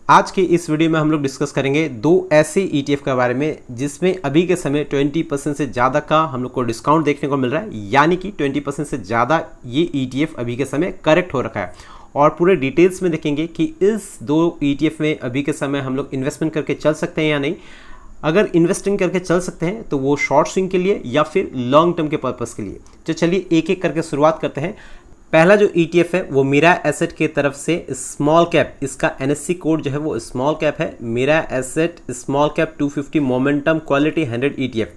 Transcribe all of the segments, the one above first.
आज के इस वीडियो में हम लोग डिस्कस करेंगे दो ऐसे ETF के बारे में जिसमें अभी के समय 20% से ज़्यादा का हम लोग को डिस्काउंट देखने को मिल रहा है, यानी कि 20% से ज़्यादा ये ETF अभी के समय करेक्ट हो रखा है। और पूरे डिटेल्स में देखेंगे कि इस दो ETF में अभी के समय हम लोग इन्वेस्टमेंट करके चल सकते हैं या नहीं। अगर इन्वेस्टिंग करके चल सकते हैं तो वो शॉर्ट स्विंग के लिए या फिर लॉन्ग टर्म के पर्पज़ के लिए। तो चलिए एक एक करके शुरुआत करते हैं। पहला जो ETF है वो मीरा एसेट की तरफ से स्मॉल कैप, इसका NSE कोड जो है वो स्मॉल कैप है, Mirae asset small cap 250 momentum quality 100 ETF।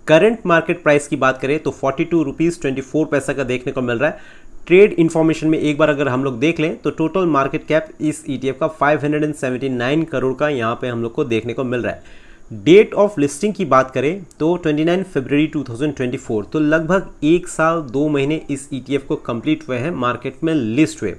Current market price की बात करें तो 42 रुपीज़ 24 पैसा का देखने को मिल रहा है। ट्रेड इन्फॉर्मेशन में एक बार अगर हम लोग देख लें तो टोटल मार्केट कैप इस ETF का 579 करोड़ का यहाँ पे हम लोग को देखने को मिल रहा है। डेट ऑफ लिस्टिंग की बात करें तो 29 फरवरी 2024, तो लगभग 1 साल 2 महीने इस ETF को कंप्लीट हुए हैं मार्केट में लिस्ट हुए।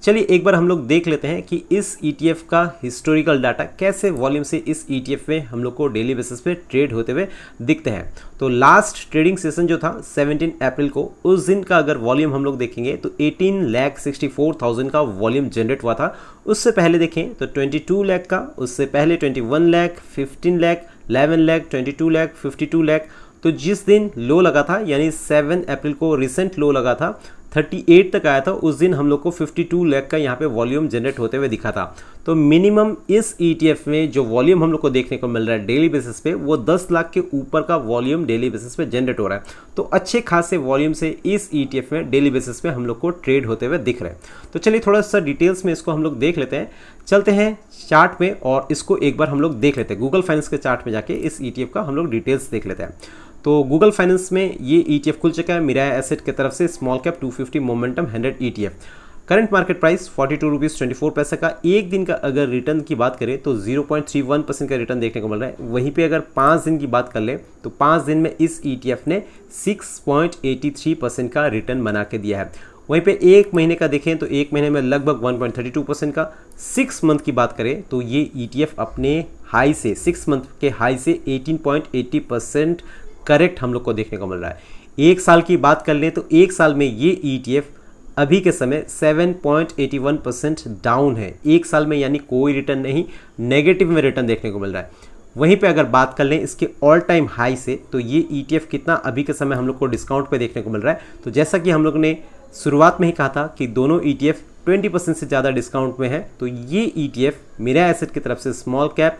चलिए एक बार हम लोग देख लेते हैं कि इस ETF का हिस्टोरिकल डाटा कैसे वॉल्यूम से इस ETF में हम लोग को डेली बेसिस पे ट्रेड होते हुए दिखते हैं। तो लास्ट ट्रेडिंग सेशन जो था 17 अप्रैल को, उस दिन का अगर वॉल्यूम हम लोग देखेंगे तो 18,64,000 का वॉल्यूम जनरेट हुआ था। उससे पहले देखें तो 22 लाख का, उससे पहले 21 लाख, 15 लाख, 11 लाख, 22 लाख, 52 लाख। तो जिस दिन लो लगा था यानी 7 अप्रैल को रिसेंट लो लगा था 38 तक आया था, उस दिन हम लोग को 52 लाख का यहाँ पे वॉल्यूम जनरेट होते हुए दिखा था। तो मिनिमम इस ETF में जो वॉल्यूम हम लोग को देखने को मिल रहा है डेली बेसिस पे वो 10 लाख के ऊपर का वॉल्यूम डेली बेसिस पे जनरेट हो रहा है। तो अच्छे खासे वॉल्यूम से इस ETF में डेली बेसिस पे हम लोग को ट्रेड होते हुए दिख रहे हैं। तो चलिए थोड़ा सा डिटेल्स में इसको हम लोग देख लेते हैं। चलते हैं चार्ट में और इसको एक बार हम लोग देख लेते हैं। गूगल फाइनेंस के चार्ट में जाके इस ETF का हम लोग डिटेल्स देख लेते हैं। तो गूगल फाइनेंस में ये ETF खुल चुका है मीरा एसेट की तरफ से small cap 250 momentum 100 ETF। Current market price 42 rupees 24 पैसा का। एक दिन का अगर रिटर्न की बात करें तो 0.31% का रिटर्न देखने को मिल रहा है। वहीं पे अगर 5 दिन की बात कर ले तो 5 दिन में इस ETF ने 6.83% का रिटर्न बना के दिया है। वहीं पे एक महीने का देखें तो एक महीने में लगभग 1.32% का। 6 मंथ की बात करें तो ये ETF अपने हाई से 6 मंथ के हाई से 18.80% करेक्ट हम लोग को देखने को मिल रहा है। एक साल की बात कर लें तो एक साल में ये ETF अभी के समय 7.81% डाउन है। एक साल में यानी कोई रिटर्न नहीं, नेगेटिव में रिटर्न देखने को मिल रहा है। वहीं पे अगर बात कर लें इसके ऑल टाइम हाई से तो ये ETF कितना अभी के समय हम लोग को डिस्काउंट पे देखने को मिल रहा है। तो जैसा कि हम लोग ने शुरुआत में ही कहा था कि दोनों ETF 20% से ज़्यादा डिस्काउंट में है, तो ये ETF मीरा एसेट की तरफ से स्मॉल कैप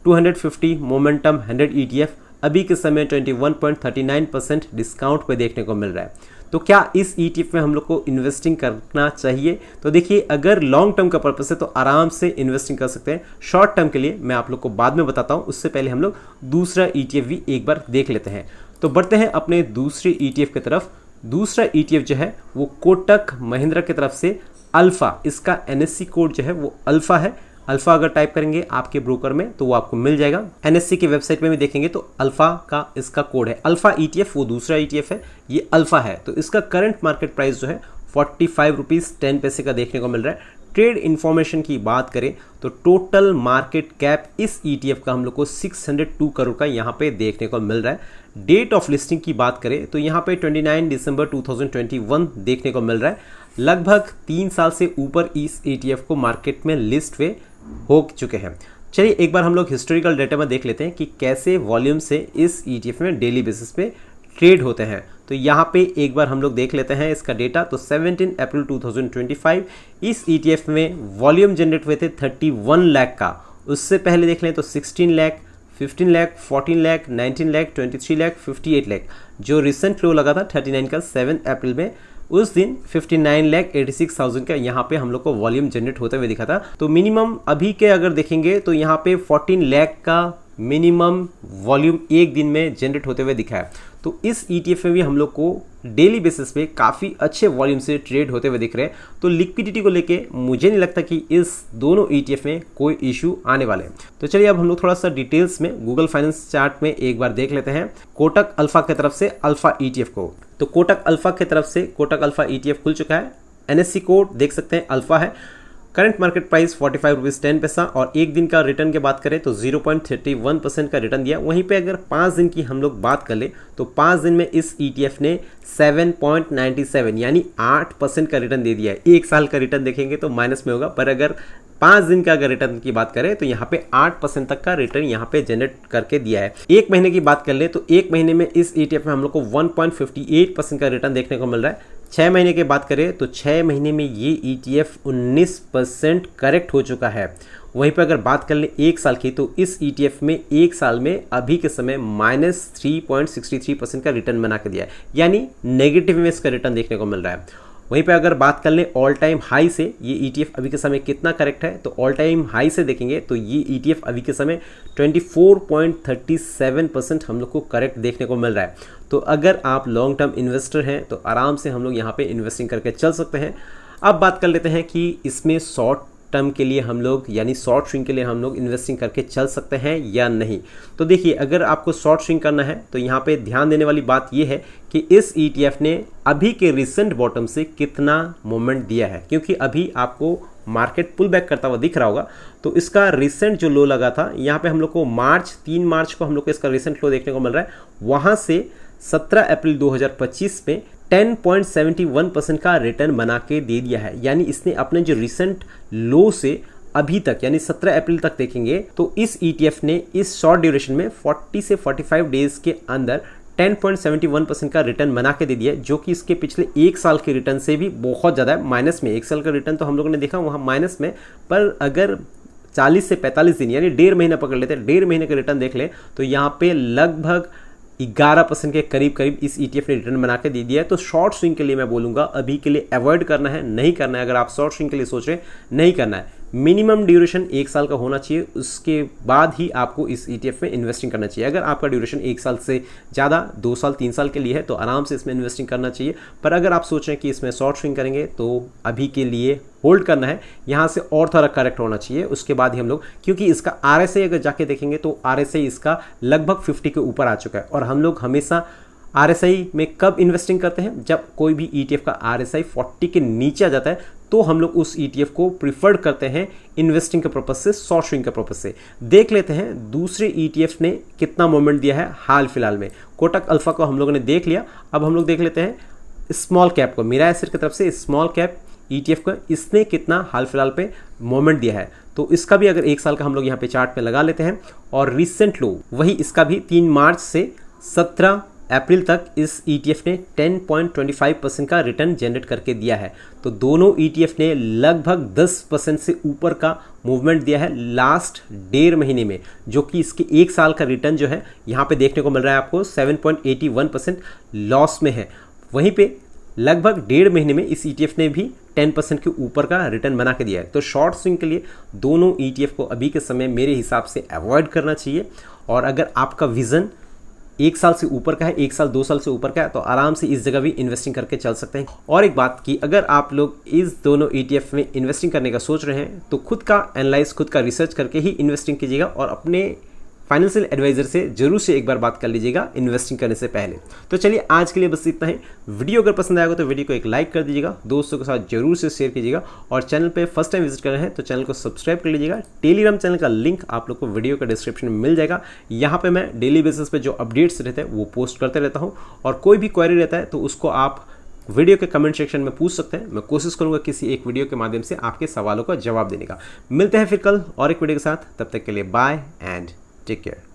250 मोमेंटम 100 ETF अभी के समय 21.39% डिस्काउंट पे देखने को मिल रहा है। तो क्या इस ETF में हम लोग को इन्वेस्टिंग करना चाहिए? तो देखिए अगर लॉन्ग टर्म का पर्पस है तो आराम से इन्वेस्टिंग कर सकते हैं। शॉर्ट टर्म के लिए मैं आप लोग को बाद में बताता हूँ, उससे पहले हम लोग दूसरा ETF भी एक बार देख लेते हैं। तो बढ़ते हैं अपने दूसरे ETF की तरफ। दूसरा ETF जो है वो कोटक महिंद्रा की तरफ से अल्फा, इसका NSE कोड जो है वो अल्फा है। अल्फा अगर टाइप करेंगे आपके ब्रोकर में तो वो आपको मिल जाएगा। NSE की वेबसाइट में भी देखेंगे तो अल्फा का इसका कोड है। अल्फा ETF वो दूसरा ETF है, ये अल्फा है। तो इसका करंट मार्केट प्राइस जो है 45 रुपीज़ 10 पैसे का देखने को मिल रहा है। ट्रेड इन्फॉर्मेशन की बात करें तो टोटल मार्केट कैप इस ETF का हम लोग को 602 करोड़ का यहाँ पे देखने को मिल रहा है। डेट ऑफ लिस्टिंग की बात करें तो यहाँ पे 29 दिसंबर 2021 देखने को मिल रहा है। लगभग 3 साल से ऊपर इस ETF को मार्केट में लिस्ट हुए हो चुके हैं। चलिए एक बार हम लोग हिस्टोरिकल डेटा में देख लेते हैं कि कैसे वॉल्यूम से इस ETF में डेली बेसिस पे ट्रेड होते हैं। तो यहाँ पे एक बार हम लोग देख लेते हैं इसका डेटा। तो 17 अप्रैल 2025 इस ETF में वॉल्यूम जनरेट हुए थे 31 लाख का। उससे पहले देख लें तो 16 लाख, 15 लाख, 14 लाख, 19 लाख, 23 लाख, 58 लाख। जो रिसेंट लो लगा था 39 का 7 अप्रैल में, उस दिन 59,86,000 का यहाँ पे हम लोग को वॉल्यूम जनरेट होते हुए दिखा था। तो मिनिमम अभी के अगर देखेंगे तो यहाँ पे 14 लाख का मिनिमम वॉल्यूम एक दिन में जनरेट होते हुए दिखा है। तो इस ETF में भी हम लोग को डेली बेसिस पे काफ़ी अच्छे वॉल्यूम से ट्रेड होते हुए दिख रहे हैं। तो लिक्विडिटी को लेके मुझे नहीं लगता कि इस दोनों ETF में कोई इशू आने वाले हैं। तो चलिए अब हम लोग थोड़ा सा डिटेल्स में गूगल फाइनेंस चार्ट में एक बार देख लेते हैं कोटक अल्फा की तरफ से अल्फा ETF को। तो कोटक अल्फा की तरफ से कोटक अल्फा ETF खुल चुका है। NSE कोड देख सकते हैं अल्फा है। करंट मार्केट प्राइस 45 रुपीज़ 10 पैसा और एक दिन का रिटर्न की बात करें तो 0.31% का रिटर्न दिया। वहीं पे अगर 5 दिन की हम लोग बात कर ले तो 5 दिन में इस ETF ने 7.97 यानी 8% का रिटर्न दे दिया है। एक साल का रिटर्न देखेंगे तो माइनस में होगा, पर अगर 5 दिन का अगर रिटर्न की बात करें तो यहाँ पे 8% तक का रिटर्न यहाँ पे जनरेट करके दिया है। एक महीने की बात कर ले तो एक महीने में इस ETF में हम लोग को 1.58% का रिटर्न देखने को मिल रहा है। 6 महीने की बात करें तो 6 महीने में ये ETF 19% करेक्ट हो चुका है। वहीं पर अगर बात कर ले एक साल की तो इस ETF में एक साल में अभी के समय -3.63% का रिटर्न बना के दिया है, यानी नेगेटिव में इसका रिटर्न देखने को मिल रहा है। वहीं पे अगर बात कर लें ऑल टाइम हाई से ये ETF अभी के समय कितना करेक्ट है, तो ऑल टाइम हाई से देखेंगे तो ये ETF अभी के समय 24.37% हम लोग को करेक्ट देखने को मिल रहा है। तो अगर आप लॉन्ग टर्म इन्वेस्टर हैं तो आराम से हम लोग यहाँ पे इन्वेस्टिंग करके चल सकते हैं। अब बात कर लेते हैं कि इसमें शॉर्ट टर्म के लिए हम लोग यानी शॉर्ट स्विंग के लिए हम लोग इन्वेस्टिंग करके चल सकते हैं या नहीं। तो देखिए, अगर आपको शॉर्ट स्विंग करना है तो यहाँ पे ध्यान देने वाली बात ये है कि इस ETF ने अभी के रिसेंट बॉटम से कितना मोमेंट दिया है, क्योंकि अभी आपको मार्केट पुल बैक करता हुआ दिख रहा होगा। तो इसका रिसेंट जो लो लगा था यहाँ पे हम लोग को 3 मार्च को हम लोग को इसका रिसेंट लो देखने को मिल रहा है। वहाँ से 17 अप्रैल 2025 में 10.71% का रिटर्न बना के दे दिया है। यानी इसने अपने जो रिसेंट लो से अभी तक यानी 17 अप्रैल तक देखेंगे तो इस ETF ने इस शॉर्ट ड्यूरेशन में 40 से 45 डेज के अंदर 10.71% का रिटर्न बना के दे दिया है, जो कि इसके पिछले एक साल के रिटर्न से भी बहुत ज़्यादा है। माइनस में एक साल का रिटर्न तो हम लोगों ने देखा वहाँ माइनस में, पर अगर 40 से 45 दिन यानी 1.5 महीना पकड़ लेते हैं, 1.5 महीने का रिटर्न देख ले तो यहाँ पे लगभग 11% के करीब इस ETF ने रिटर्न बना के दे दिया है। तो शॉर्ट स्विंग के लिए मैं बोलूँगा अभी के लिए अवॉइड करना है, नहीं करना है। अगर आप शॉर्ट स्विंग के लिए सोच रहे हैं, नहीं करना है। मिनिमम ड्यूरेशन 1 साल का होना चाहिए, उसके बाद ही आपको इस ETF में इन्वेस्टिंग करना चाहिए। अगर आपका ड्यूरेशन 1 साल से ज़्यादा 2 साल 3 साल के लिए है तो आराम से इसमें इन्वेस्टिंग करना चाहिए। पर अगर आप सोच रहे हैं कि इसमें शॉर्ट स्विंग करेंगे तो अभी के लिए होल्ड करना है, यहाँ से और थोड़ा करेक्ट होना चाहिए, उसके बाद ही हम लोग, क्योंकि इसका RSI अगर जाके देखेंगे तो RSI इसका लगभग 50 के ऊपर आ चुका है। और हम लोग हमेशा RSI में कब इन्वेस्टिंग करते हैं, जब कोई भी ETF का RSI 40 के नीचे आ जाता है तो हम लोग उस ETF को प्रिफर्ड करते हैं इन्वेस्टिंग के पर्पज से, शॉर्ट स्विंग के पर्पज से। देख लेते हैं दूसरे ETF ने कितना मोमेंट दिया है हाल फिलहाल में। कोटक अल्फा को हम लोगों ने देख लिया, अब हम लोग देख लेते हैं स्मॉल कैप को। मीरा एसिड की तरफ से स्मॉल कैप ETF का इसने कितना हाल फिलहाल पे मोमेंट दिया है। तो इसका भी अगर 1 साल का हम लोग यहाँ पे चार्ट पे लगा लेते हैं और रिसेंट लो वही इसका भी 3 मार्च से 17 अप्रैल तक इस ETF ने 10.25% का रिटर्न जनरेट करके दिया है। तो दोनों ETF ने लगभग 10% से ऊपर का मूवमेंट दिया है लास्ट 1.5 महीने में, जो कि इसके 1 साल का रिटर्न जो है यहाँ पे देखने को मिल रहा है आपको 7.81% लॉस में है। वहीं पे लगभग 1.5 महीने में इस ETF ने भी 10% के ऊपर का रिटर्न बना के दिया है। तो शॉर्ट स्विंग के लिए दोनों ETF को अभी के समय मेरे हिसाब से अवॉइड करना चाहिए। और अगर आपका विजन 1 साल से ऊपर का है, 1 साल 2 साल से ऊपर का है, तो आराम से इस जगह भी इन्वेस्टिंग करके चल सकते हैं। और एक बात कि अगर आप लोग इस दोनों ETF में इन्वेस्टिंग करने का सोच रहे हैं तो खुद का एनालाइज, खुद का रिसर्च करके ही इन्वेस्टिंग कीजिएगा और अपने फाइनेंशियल एडवाइजर से जरूर से एक बार बात कर लीजिएगा इन्वेस्टिंग करने से पहले। तो चलिए आज के लिए बस इतना ही। वीडियो अगर पसंद आएगा तो वीडियो को एक लाइक कर दीजिएगा, दोस्तों के साथ जरूर से शेयर कीजिएगा और चैनल पे फर्स्ट टाइम विजिट कर रहे हैं तो चैनल को सब्सक्राइब कर लीजिएगा। टेलीग्राम चैनल का लिंक आप लोग को वीडियो का डिस्क्रिप्शन में मिल जाएगा। यहाँ पे मैं डेली बेसिस पे जो अपडेट्स रहते हैं वो पोस्ट करते रहता हूँ और कोई भी क्वेरी रहता है तो उसको आप वीडियो के कमेंट सेक्शन में पूछ सकते हैं। मैं कोशिश करूंगा किसी एक वीडियो के माध्यम से आपके सवालों का जवाब देने का। मिलते हैं फिर कल और एक वीडियो के साथ, तब तक के लिए बाय एंड टेक केयर।